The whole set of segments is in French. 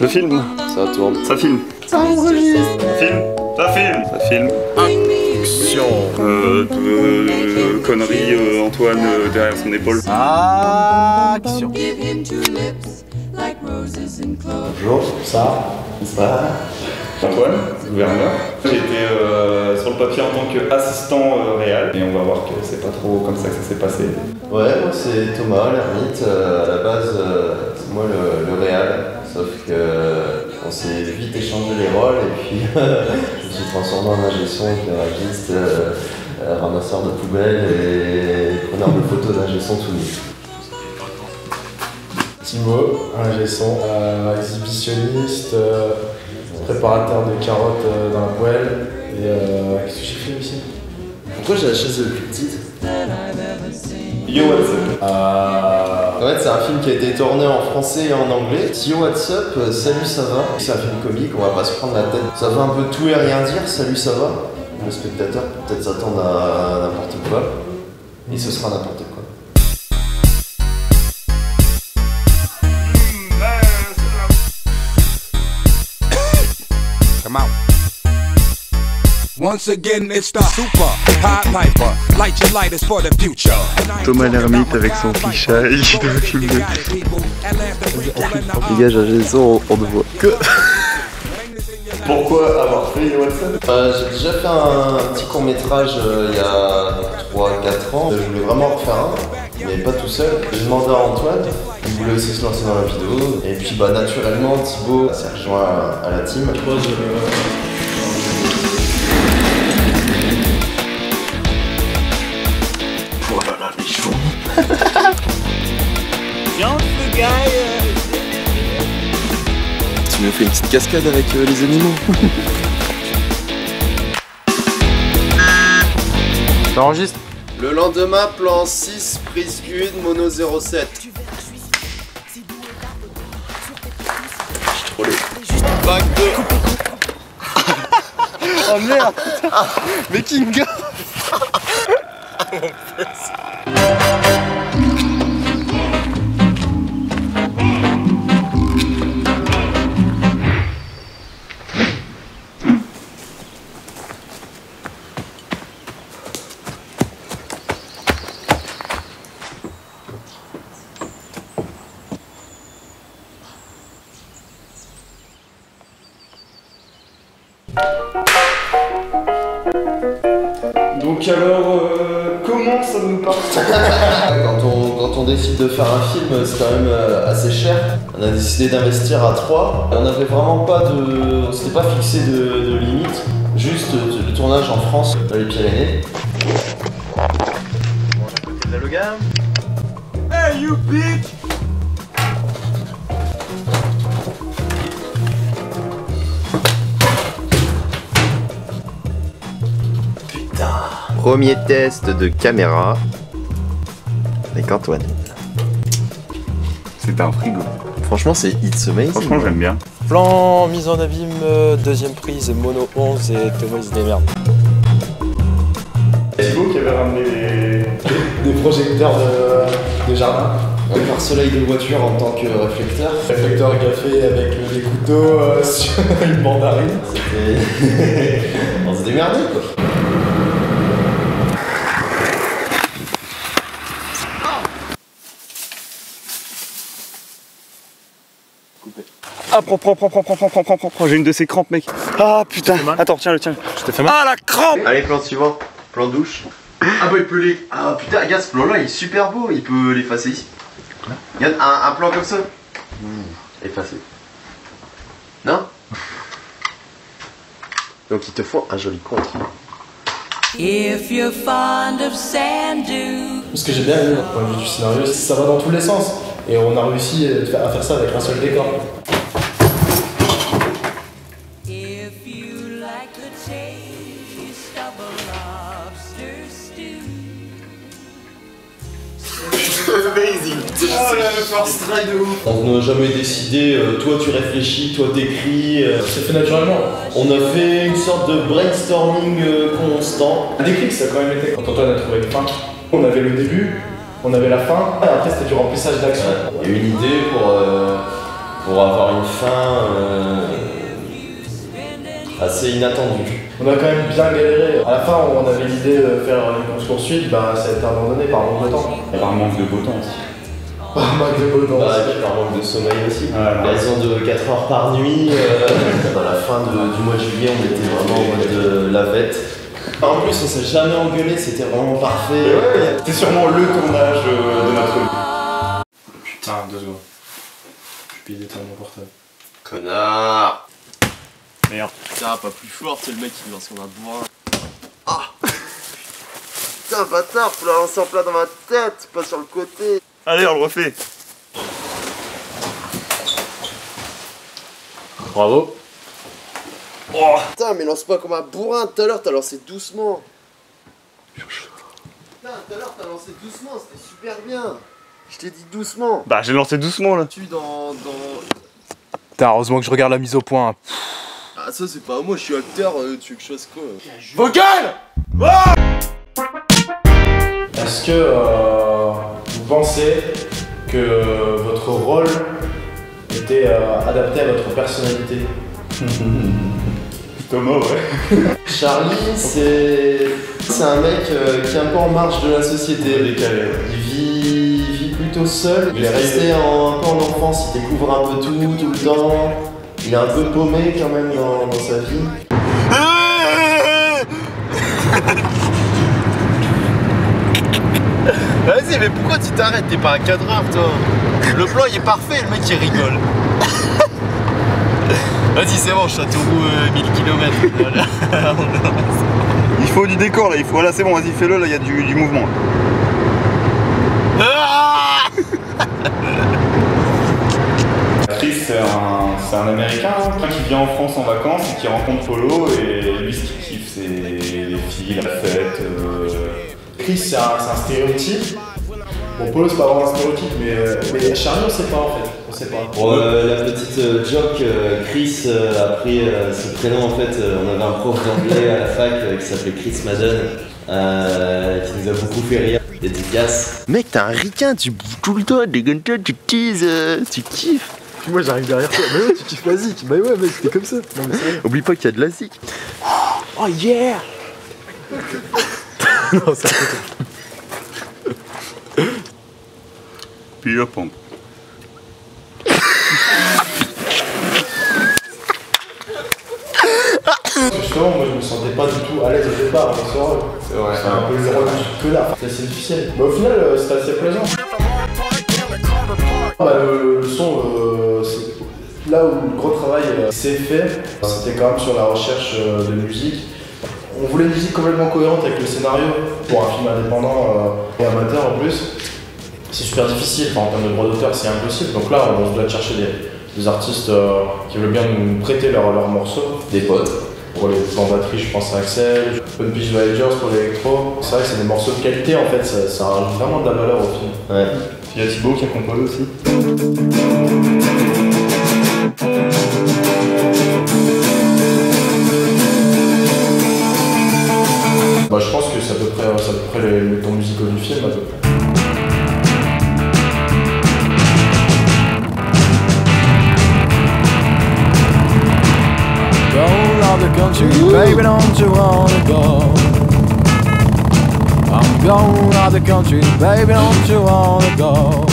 Je filme. Ça tourne. Ça filme. Ça enregistre. Ça filme. Ça filme. Ça filme. Action. Conneries, Antoine derrière son épaule. Action. Bonjour, ça. Antoine, gouverneur. J'étais sur le papier en tant qu'assistant réal et on va voir que c'est pas trop comme ça que ça s'est passé. Ouais, moi c'est Thomas, l'ermite. À la base, c'est moi le réal, sauf que on s'est vite échangé les rôles et puis je me suis transformé en ingé son, éclairagiste, ramasseur de poubelles et preneur de photos d'ingé son tout nu. Thibaut, ingé son, exhibitionniste, préparateur de carottes dans la poêle et qu'est-ce que j'ai fait aussi? Pourquoi j'ai la chaise la plus petite? Yo, what's up? En fait, c'est un film qui a été tourné en français et en anglais. Yo, what's up? Salut, ça va? C'est un film comique, on va pas se prendre la tête. Ça veut un peu tout et rien dire, salut, ça va? Le spectateur peut peut-être s'attendre à n'importe quoi. Et ce sera n'importe quoi. Come out. Once again, it's the super high piper. Light your lighters for the future. Thomas l'ermite avec son fichaille qui doit filmer. Dégage un son, on ne voit que. Pourquoi avoir fait Yo, what's up? J'ai déjà fait un petit court-métrage il y a 3-4 ans. Je voulais vraiment en refaire un, mais pas tout seul. J'ai demandé à Antoine, il voulait aussi se lancer dans la vidéo. Et puis naturellement, Thibaut s'est rejoint à la team. Voilà les chevaux. Tu me fais une petite cascade avec les animaux. T'enregistres? Le lendemain, plan 6, prise 1, mono 07. J'ai trop les. Vague 2. Oh merde. Mais Kinga. Donc alors, comment ça nous part? Quand on décide de faire un film, c'est quand même assez cher. On a décidé d'investir à 3. On n'avait vraiment pas de. On s'était pas fixé de limite. Juste le tournage en France, dans les Pyrénées. Là, le gars. Hey, you bitch! Premier test de caméra avec Antoine. C'est un frigo. Franchement, c'est It's Amazing. Franchement, j'aime bien. Plan, mise en abîme, deuxième prise, mono 11 et Thomas il se démerde. C'est vous qui avez ramené Des projecteurs de jardin. Un pare-soleil de voiture en tant que réflecteur. Réflecteur café avec des couteaux sur une mandarine. C'était. On s'est démerdé quoi. Ah, prends, j'ai une de ces crampes, mec. Ah putain, attends, tiens-le, tiens. Je t'ai fait mal. Ah, la crampe! Allez, plan suivant. Plan douche. Ah bah il peut les. Ah putain, regarde ce plan là, il est super beau. Il peut l'effacer ici. Regarde, un plan comme ça. Effacé. Non? Donc il te faut un joli contre. If you're fond of sand dunes. Ce que j'ai bien aimé, point de vue du scénario, c'est que ça va dans tous les sens. Et on a réussi à faire ça avec un seul décor. If you like the taste of a lobster stew. Oh là, le first try de ouf. On n'a jamais décidé, toi tu réfléchis, toi t'écris. C'est fait naturellement. On a fait une sorte de brainstorming constant. Un déclic, ça a quand même été. Quand Antoine a trouvé une fin, on avait le début, on avait la fin, et après c'était du remplissage d'action. Il y a eu une idée pour pour avoir une fin assez inattendue. On a quand même bien galéré. À la fin, on avait l'idée de faire une course-poursuite, bah ça a été abandonné par manque de temps. Et par manque de beau temps aussi. Par manque de beau temps. Bah, et puis par manque de sommeil aussi. Ouais, Raison de 4 heures par nuit. À la fin du mois de juillet, on était vraiment en mode lavette. En plus, on s'est jamais engueulé, c'était vraiment parfait. C'était sûrement le tournage de notre vie. Putain, 2 secondes. Je vais d'éteindre mon portable. Connard! Merde. Putain, pas plus fort, c'est le mec qui lance son bourrin. Ah! Putain, bâtard, faut la lancer en plat dans ma tête, pas sur le côté. Allez, on le refait. Bravo. Oh. Putain, mais lance pas comme un bourrin, tout à l'heure t'as lancé doucement. Putain, tout à l'heure t'as lancé doucement, c'était super bien. Je t'ai dit doucement. Bah, j'ai lancé doucement là. Tu dans... Putain, heureusement que je regarde la mise au point. Ah, ça c'est pas moi, je suis acteur, tu veux que je fasse quoi? Vos gueules! Est-ce que vous pensez que votre rôle était adapté à votre personnalité? Thomas, ouais. Charlie, c'est un mec qui est un peu en marge de la société. Il vit plutôt seul. Il est resté un peu en enfance, il découvre un peu tout le temps. Il est un peu paumé quand même dans sa vie. Vas-y, mais pourquoi tu t'arrêtes? T'es pas un cadreur, toi. Le plan il est parfait, le mec il rigole. Vas-y, c'est bon, Châteauroux 1000 km. Il faut du décor là, il faut. Là, c'est bon, vas-y, fais-le, là, il y a du mouvement. Chris, c'est un Américain qui vient en France en vacances et qui rencontre Polo, et lui, ce qu'il kiffe, c'est les filles, la fête. Chris, c'est un stéréotype. Bon, Polo, c'est pas vraiment un stéréotype, mais Charlie, on sait pas en fait. On sait pas. Pour la petite joke, Chris a pris ce prénom en fait. On avait un prof d'anglais à la fac qui s'appelait Chris Madden, qui nous a beaucoup fait rire. Dédicace. Mec, t'es un ricain, tu bouges tout le temps, dégonne-toi, tu teases, tu kiffes. Moi j'arrive derrière toi. Mais ouais, tu kiffes la zik. Bah ouais, mec, t'es comme ça. Non, mais sérieux. Oublie pas qu'il y a de la zik. Oh yeah! Non, ça Puis hop, on. Justement, moi je me sentais pas du tout à l'aise au départ dans ce rôle. C'est vrai. C'est un peu le rôle du connard. C'est assez difficile. Mais au final, c'était assez plaisant. Le son, c'est là où le gros travail s'est fait, c'était quand même sur la recherche de musique. On voulait une musique complètement cohérente avec le scénario pour un film indépendant et amateur en plus. C'est super difficile, en termes de droit d'auteur, c'est impossible. Donc là, on se doit chercher des artistes qui veulent bien nous prêter leurs morceaux. Des potes. Pour les en batterie, je pense à Axel, Fun Peace Voyagers pour l'électro. C'est vrai que c'est des morceaux de qualité en fait, ça rajoute vraiment de la valeur au film. Ouais. Il y a Thibaut qui a composé aussi. Bah, je pense que c'est à peu près les tons musicaux du film à peu près. Go around the country, baby, don't you wanna go? I'm going around the country, baby, don't you wanna go?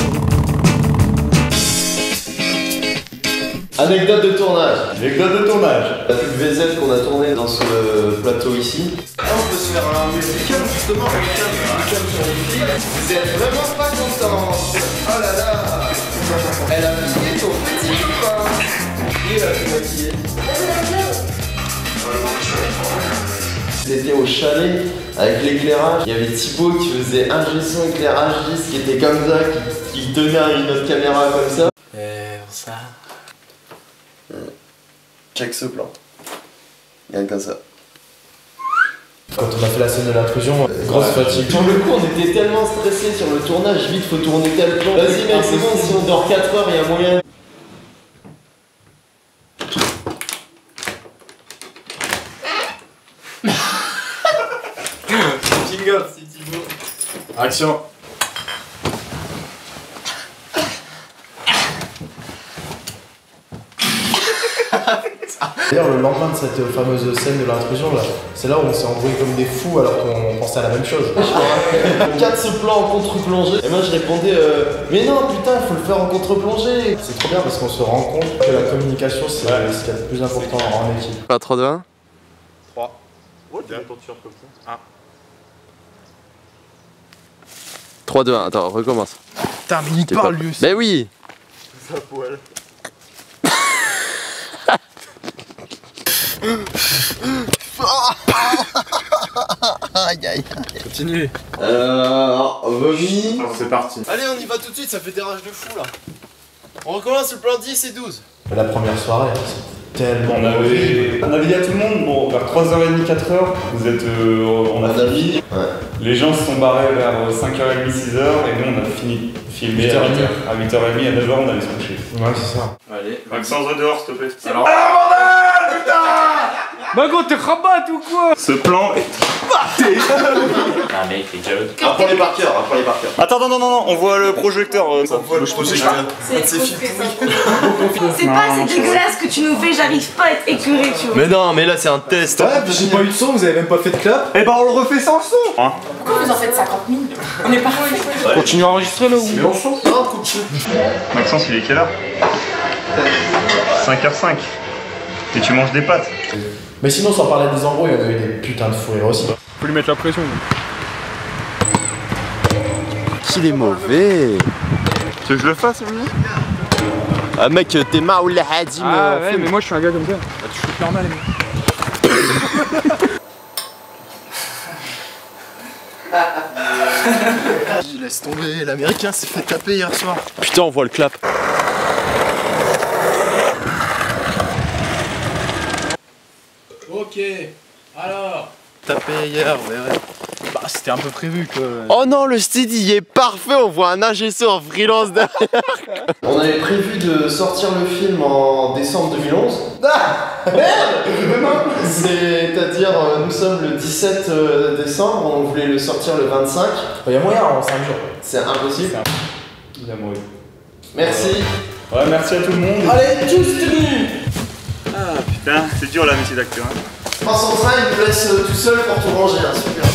Anecdote de tournage. Anecdote de tournage. La pub VZ qu'on a tourné dans ce plateau ici. Là, on peut se faire un musical justement, un musical sur les filles. Vous êtes vraiment pas contents. Oh là là. Elle a maquillé ton petit copain. Qui l'a fait maquiller? C'était au chalet avec l'éclairage. Il y avait Thibaut qui faisait un son éclairage 10 qui était comme ça, qui tenait une autre caméra comme ça. Ça. Check ce plan. Rien comme ça. Quand on a fait la scène de l'intrusion, grosse fatigue. Sur le coup, on était tellement stressés sur le tournage, vite faut tourner tel plan. Vas-y mec, c'est bon, si on dort 4 heures, il y a moyen. Jingle, c'est Thibaut. Action. D'ailleurs, le lendemain de cette fameuse scène de l'intrusion, là, c'est là où on s'est embrouillé comme des fous alors qu'on pensait à la même chose. On regarde ce plan en contre-plongée. Et moi je répondais mais non putain faut le faire en contre-plongée. C'est trop bien parce qu'on se rend compte que la communication c'est ce qu'il y a de plus important en équipe. Pas 3, 2, 1. 3. Comme ça. 3, 2, 1. Attends, recommence. Putain, mais il parle lui aussi. Mais oui. Ça poil. Aïe aïe. Continue. Vomi. C'est parti. Allez on y va tout de suite, ça fait des rages de fou là. On recommence le plan 10 et 12. La première soirée, c'est tellement On avait dit à tout le monde, bon, vers 3h30, 4h, vous êtes. On a fini. Ouais. Les gens se sont barrés vers 5h30, 6h, et nous on a fini de filmer à 8h. À 8h30, à 9h, on allait se coucher. Ouais, c'est ça. Allez. Maxence, dehors, s'il te plaît. Alors. Bah gros, t'es rabat ou quoi? Ce plan est. Ah mec, t'es jaloux. Apprends-les par cœur, apprends-les par cœur. Attends, non, on voit le projecteur. On voit le projecteur. C'est pas assez dégueulasse que tu nous fais, j'arrive pas à être écœuré, tu vois. Mais non, mais là c'est un test. Ouais, puis j'ai pas eu de son, vous avez même pas fait de clap. Eh ben on le refait sans son. Pourquoi vous en faites 50 000? On est parfait. Continue à enregistrer là ou? Mais on s'en fout, coup de chou. Maxence, il est quelle heure 5h05. Et tu manges des pâtes. Mais sinon, sans parler des embrouilles, il y en a eu des putains de fous rires aussi. Faut lui mettre la pression. Qu'il est mauvais. Tu veux que je le fasse, lui? Ah mec, t'es marre ou la hadim. Ah ouais, mais moi je suis un gars comme ça. Bah, tu fais normal, mec. Laisse tomber, l'américain s'est fait taper hier soir. Putain, on voit le clap. Ok, alors. Tapé hier, ouais. Bah, c'était un peu prévu quoi. Oh non, le steady il est parfait. On voit un ingé son en freelance derrière. On avait prévu de sortir le film en décembre 2011. Ah merde. C'est-à-dire, nous sommes le 17 décembre, on voulait le sortir le 25. Il y a moyen en 5 jours. C'est impossible. Il a mouru. Merci. Ouais, merci à tout le monde. Allez, tous tenus. Ah putain, c'est dur là, métier d'acteur. Prends son train, il nous laisse tout seul pour tout ranger, hein, super.